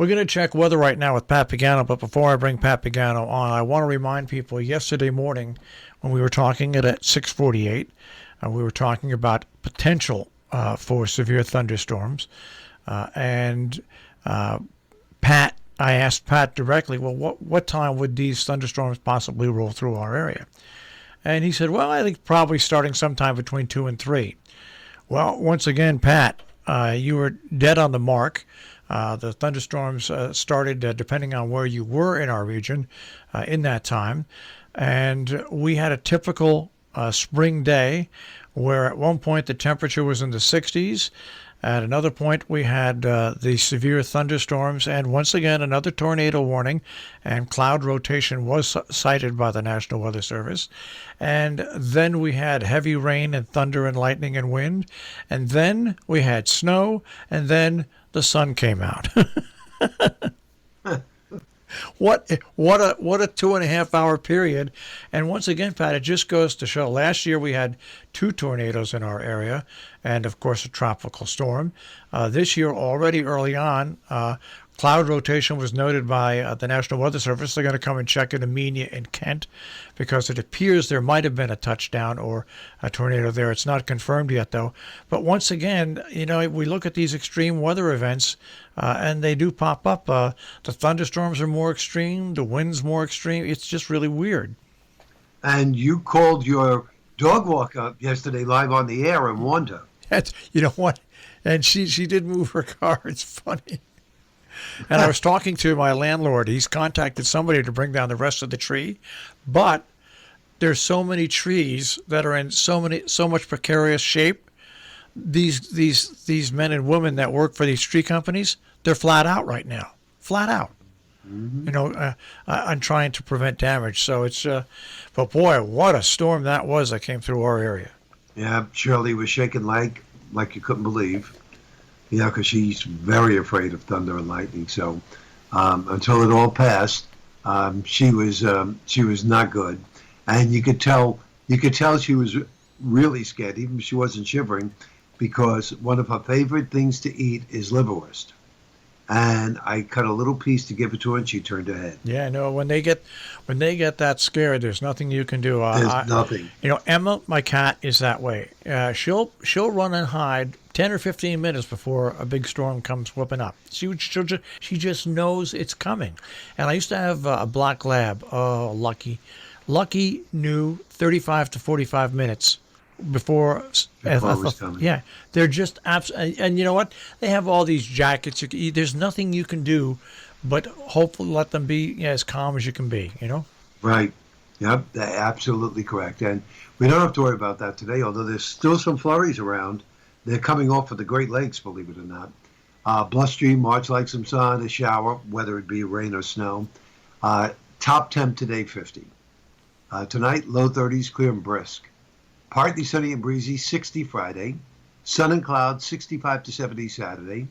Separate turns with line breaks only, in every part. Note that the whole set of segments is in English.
We're going to check weather right now with Pat Pagano, but before I bring Pat Pagano on, I want to remind people yesterday morning when we were talking at 6:48, we were talking about potential for severe thunderstorms. And Pat, I asked Pat directly, well, what time would these thunderstorms possibly roll through our area? And he said, well, I think probably starting sometime between 2 and 3. Well, once again, Pat, you were dead on the mark. The thunderstorms started, depending on where you were in our region, in that time. And we had a typical spring day where at one point the temperature was in the 60s. At another point, we had the severe thunderstorms, and once again, another tornado warning, and cloud rotation was cited by the National Weather Service. And then we had heavy rain and thunder and lightning and wind, and then we had snow, and then the sun came out. What a 2.5 hour period. And once again, Pat, it just goes to show. Last year we had 2 tornadoes in our area and, of course, a tropical storm. This year, already early on, cloud rotation was noted by the National Weather Service. They're going to come and check in Amenia and Kent because it appears there might have been a touchdown or a tornado there. It's not confirmed yet, though. But once again, we look at these extreme weather events, and they do pop up. The thunderstorms are more extreme, the wind's more extreme. It's just really weird.
And you called your dog walk up yesterday live on the air and warned her.
You know what? And she did move her car. It's funny. And I was talking to my landlord. He's contacted somebody to bring down the rest of the tree, but there's so many trees that are in so much precarious shape. These men and women that work for these tree companies, they're flat out right now, flat out. Mm-hmm. On trying to prevent damage. So it's, but boy, what a storm that was that came through our area.
Yeah, Shirley was shaking like you couldn't believe. Yeah, because she's very afraid of thunder and lightning. So until it all passed, she was not good, and you could tell she was really scared, even if she wasn't shivering, because one of her favorite things to eat is liverwurst. And I cut a little piece to give it to her, and she turned her head.
Yeah, no. When they get that scared, there's nothing you can do.
There's nothing.
Emma, my cat, is that way. She'll run and hide 10 or 15 minutes before a big storm comes whooping up. She just knows it's coming. And I used to have a black lab. Oh, Lucky knew 35 to 45 minutes before
it was coming.
Yeah, they're just and you know what? They have all these jackets. There's nothing you can do, but hopefully let them be as calm as you can be.
Right. Yep. Absolutely correct. And we don't have to worry about that today. Although there's still some flurries around. They're coming off of the Great Lakes, believe it or not. Blustery, March like some sun, a shower, whether it be rain or snow. Top temp today, 50. Tonight, low 30s, clear and brisk. Partly sunny and breezy, 60 Friday. Sun and clouds, 65 to 70 Saturday.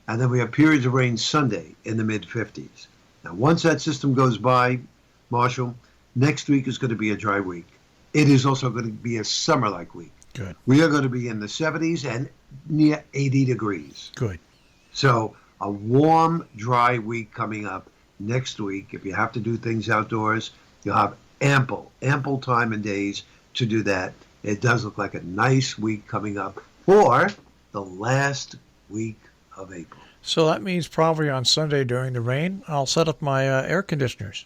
And then we have periods of rain Sunday in the mid-50s. Now, once that system goes by, Marshall, next week is going to be a dry week. It is also going to be a summer-like week.
Good.
We are going to be in the 70s and near 80 degrees.
Good.
So a warm, dry week coming up next week. If you have to do things outdoors, you'll have ample time and days to do that. It does look like a nice week coming up for the last week of April.
So that means probably on Sunday during the rain, I'll set up my air conditioners.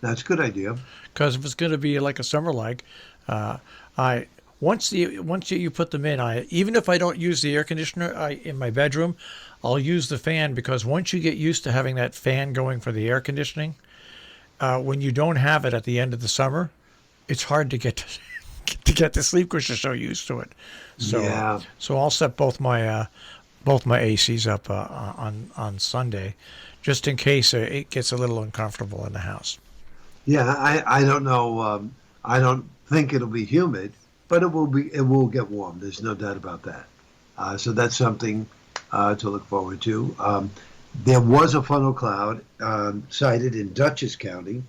That's a good idea.
Because if it's going to be like a summer once you put them in, even if I don't use the air conditioner in my bedroom, I'll use the fan, because once you get used to having that fan going for the air conditioning, when you don't have it at the end of the summer, it's hard to get to sleep because you're so used to it. So
yeah.
So I'll set both my ACs up on Sunday, just in case it gets a little uncomfortable in the house.
Yeah, I don't know. I don't think it'll be humid, but it will get warm. There's no doubt about that. So that's something to look forward to. There was a funnel cloud sighted in Dutchess County.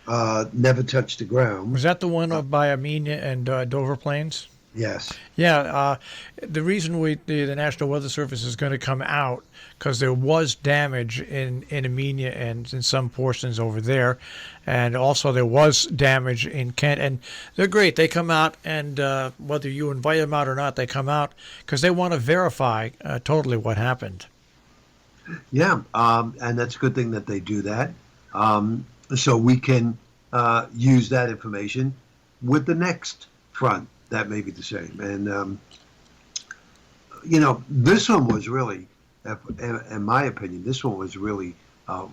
Never touched the ground.
Was that the one by Amenia and Dover Plains?
Yes.
Yeah, the reason the National Weather Service is going to come out because there was damage in Armenia and in some portions over there, and also there was damage in Kent. And they're great. They come out, and whether you invite them out or not, they come out because they want to verify totally what happened.
Yeah, and that's a good thing that they do that. So we can use that information with the next front that may be the same. And this one was really, in my opinion, this one was really uh,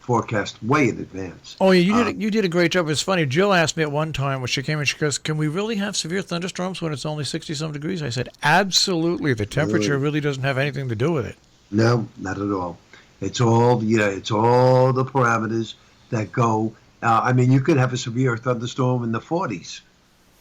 forecast way in advance.
Oh yeah,
Uh,
you did a great job. It's funny. Jill asked me at one time when she came in. She goes, "Can we really have severe thunderstorms when it's only 60 some degrees?" I said, "Absolutely. The temperature
really?
really doesn't have anything to do with it."
No, not at all. It's all the parameters that go. I mean, you could have a severe thunderstorm in the 40s.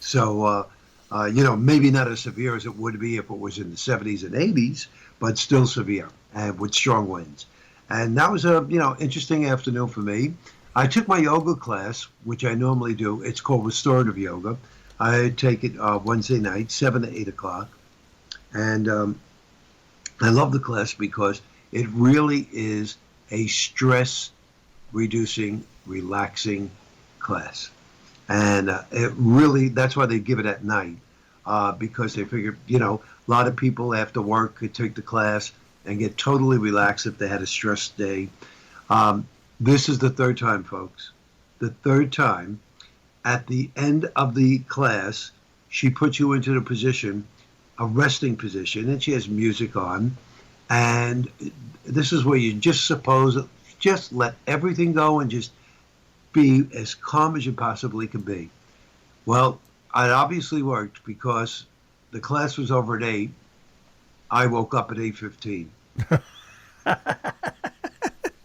So, maybe not as severe as it would be if it was in the 70s and 80s, but still severe and with strong winds. And that was a, interesting afternoon for me. I took my yoga class, which I normally do. It's called restorative yoga. I take it Wednesday night, 7 to 8 o'clock. And I love the class because it really is a stress reducing, relaxing class. And it really, that's why they give it at night, because they figure, a lot of people after work could take the class and get totally relaxed if they had a stressed day. This is the third time, folks. The third time. At the end of the class, she puts you into the position, a resting position, and she has music on. And this is where you just let everything go and just be as calm as you possibly can be. Well, it obviously worked because the class was over at 8. I woke up at 8:15.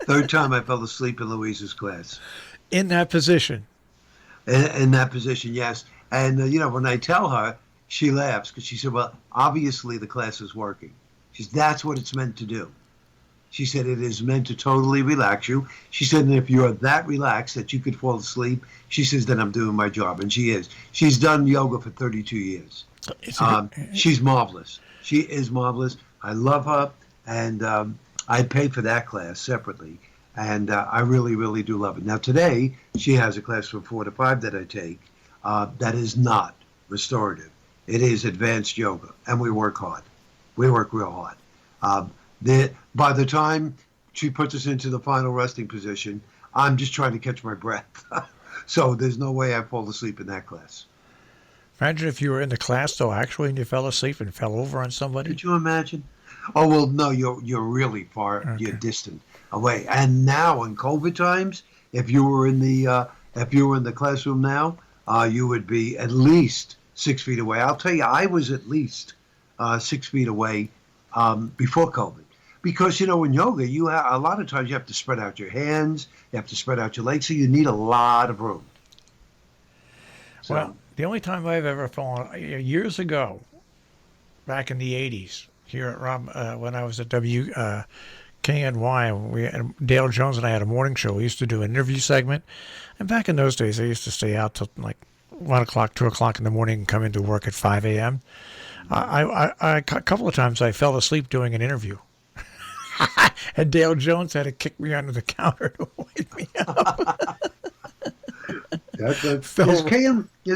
Third time I fell asleep in Louise's class.
In that position.
In that position, yes. And, when I tell her, she laughs because she said, well, obviously the class is working. She said, that's what it's meant to do. She said, it is meant to totally relax you. She said, and if you're that relaxed that you could fall asleep, she says, then I'm doing my job. And she is. She's done yoga for 32 years. She's marvelous. She is marvelous. I love her. And I paid for that class separately. And I really, really do love it. Now, today, she has a class from 4 to 5 that I take that is not restorative. It is advanced yoga. And we work hard. We work real hard. By the time she puts us into the final resting position, I'm just trying to catch my breath. So there's no way I fall asleep in that class.
Imagine if you were in the class though, actually, and you fell asleep and fell over on somebody.
Could you imagine? Oh well, no, you're really far,
Okay.
you're distant away. And now in COVID times, if you were in the classroom now, you would be at least 6 feet away. I'll tell you, I was at least 6 feet away before COVID. Because, in yoga, a lot of times you have to spread out your hands, you have to spread out your legs, so you need a lot of room. So,
Well, the only time I've ever fallen years ago, back in the '80s, here at Rob, when I was at KNY, Dale Jones and I had a morning show. We used to do an interview segment, and back in those days, I used to stay out till like 1 o'clock, 2 o'clock in the morning, and come into work at 5 a.m. A couple of times I fell asleep doing an interview. And Dale Jones had to kick me under the counter to wake me up.
that's a,
Phil-
is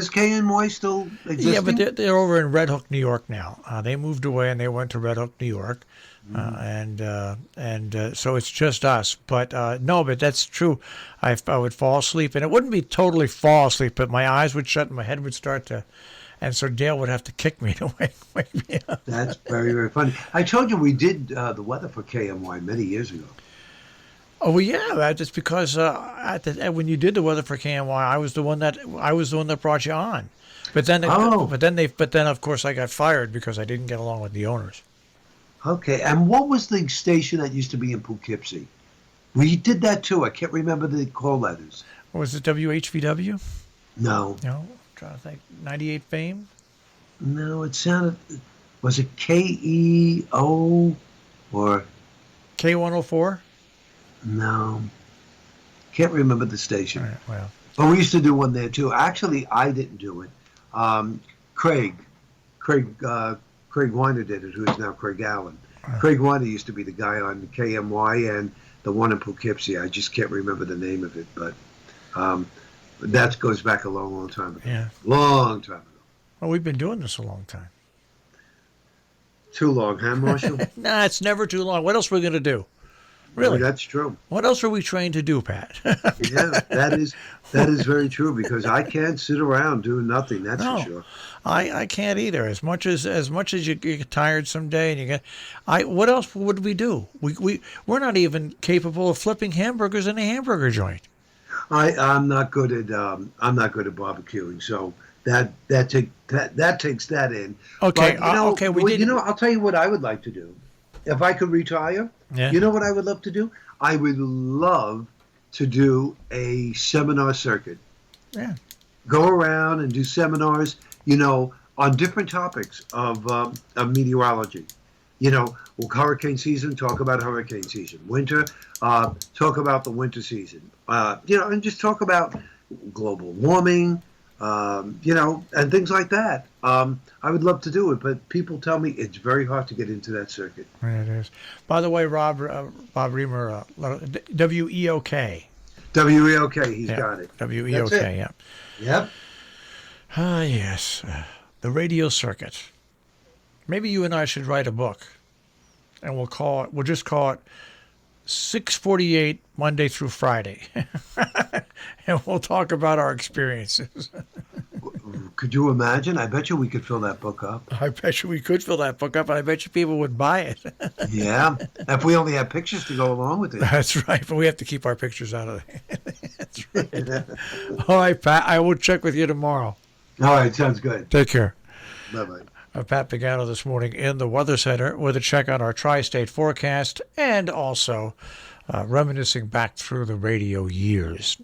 KNY still existing?
Yeah, but they're over in Red Hook, New York now. They moved away and they went to Red Hook, New York, and so it's just us. But no, but that's true. I would fall asleep, and it wouldn't be totally fall asleep, but my eyes would shut and my head would start to, and so Dale would have to kick me to wake me up.
That's very, very funny. I told you we did the weather for KMY many years ago.
Oh well, yeah, that's because when you did the weather for KNY, I was the one that brought you on. But then,
Oh.
but then of course I got fired because I didn't get along with the owners.
Okay, and what was the station that used to be in Poughkeepsie? We did that too. I can't remember the call letters.
Was it WHVW?
No,
No, I'm trying to think. 98 Fame.
no, it sounded. Was it KEO or
K104.
no? Can't remember the
All
station.
right, well,
But we used to do one there too. Actually, I didn't do it. Craig Craig Weiner did it, who is now Craig Allen. Craig Weiner used to be the guy on KMY and the one in Poughkeepsie. I just can't remember the name of it, but that goes back a long, long time ago.
Yeah.
Long time ago.
Well, we've been doing this a long time.
Too long, huh, Marshall?
Nah, it's never too long. What else are we going to do? Really?
Well, that's true.
What else are we trained to do, Pat?
Yeah, that is very true because I can't sit around doing nothing. That's
No.
for sure.
I can't either. As much as you get tired someday, and you get, what else would we do? We're not even capable of flipping hamburgers in a hamburger joint.
I'm not good at barbecuing, so that takes that in.
Okay,
But,
okay, we did.
I'll tell you what I would like to do. If I could retire,
Yeah.
you know what I would love to do? I would love to do a seminar circuit.
Yeah.
Go around and do seminars, on different topics of meteorology. Hurricane season, talk about hurricane season. Winter, talk about the winter season. And just talk about global warming, and things like that. I would love to do it, but people tell me it's very hard to get into that circuit.
Yeah, it is. By the way, Bob Reamer, WEOK.
WEOK, he's
Yeah,
got it.
WEOK,
That's it.
yeah.
Yep.
Ah, yes. The radio circuit. Maybe you and I should write a book, and we'll just call it 648 Monday through Friday. And we'll talk about our experiences.
Could you imagine? I bet you we could fill that book up.
I bet you we could fill that book up, and I bet you people would buy it.
Yeah. If we only have pictures to go along with it.
That's right, but we have to keep our pictures out of it. That's right. All right, Pat, I will check with you tomorrow.
All right, sounds good.
Take care.
Bye-bye.
Pat Pagano this morning in the Weather Center with a check on our tri-state forecast and also reminiscing back through the radio years.